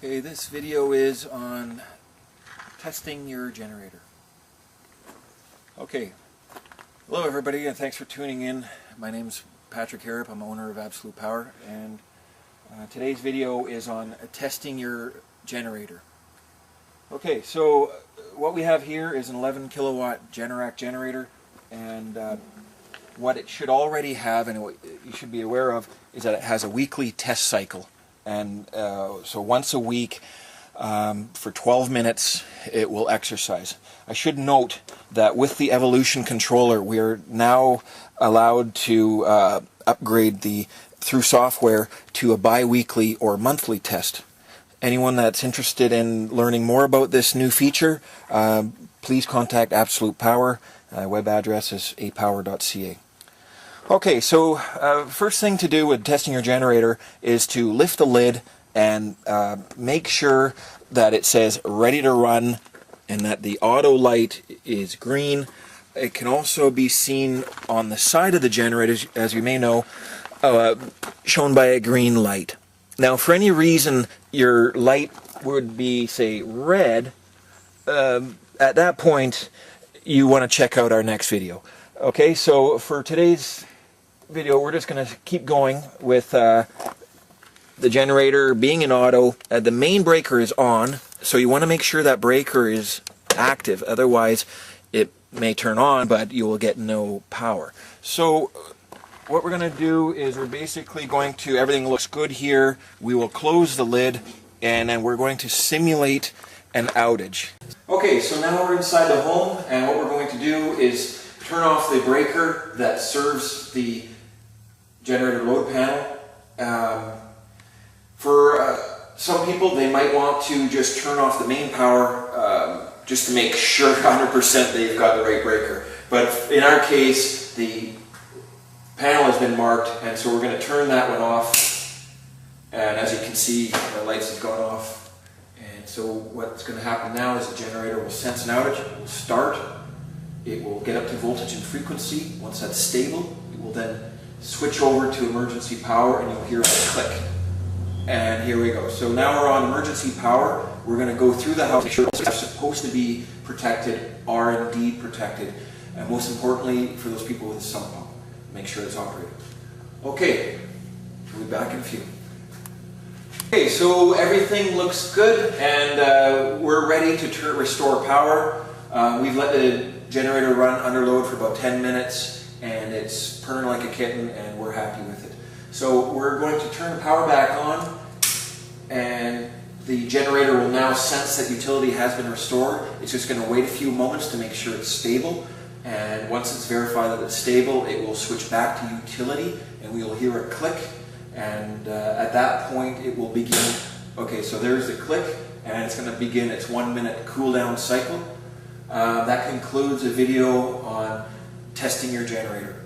Okay, this video is on testing your generator. Okay, hello everybody and thanks for tuning in. My name's Patrick Harrop, I'm owner of Absolute Power, and today's video is on testing your generator. Okay, so what we have here is an 11 kilowatt Generac generator, and what it should already have, and what you should be aware of, is that it has a weekly test cycle. And so once a week for 12 minutes it will exercise. I should note that with the Evolution controller we are now allowed to upgrade through software to a bi-weekly or monthly test. Anyone that's interested in learning more about this new feature, please contact Absolute Power. Web address is apower.ca. Okay, so first thing to do with testing your generator is to lift the lid and make sure that it says ready to run and that the auto light is green. It can also be seen on the side of the generator, as you may know, shown by a green light. Now, for any reason your light would be, say, red, at that point you want to check out our next video. Okay, so for today's video we're just going to keep going with the generator being in auto. The main breaker is on, so you want to make sure that breaker is active, otherwise it may turn on but you will get no power. So what we're going to do is we're basically going to, everything looks good here, we will close the lid and then we're going to simulate an outage. Okay, so now we're inside the home, and what we're going to do is turn off the breaker that serves the generator load panel. For some people, they might want to just turn off the main power just to make sure 100% they've got the right breaker. But in our case, the panel has been marked, and so we're going to turn that one off. And as you can see, the lights have gone off. And so what's going to happen now is the generator will sense an outage, it will start, it will get up to voltage and frequency. Once that's stable, it will then switch over to emergency power and you'll hear a click. And here we go. So now we're on emergency power. We're going to go through the house, make sure it's supposed to be protected are indeed protected. And most importantly, for those people with a sump pump, make sure it's operating. Okay, we'll be back in a few. Okay, so everything looks good and we're ready to restore power. We've let the generator run under load for about 10 minutes and it's purring like a kitten and we're happy with it. So we're going to turn the power back on and the generator will now sense that utility has been restored. It's just going to wait a few moments to make sure it's stable, and once it's verified that it's stable it will switch back to utility and we will hear a click, and at that point it will begin. Okay, so there's the click and it's going to begin its 1 minute cool down cycle. That concludes a video on testing your generator.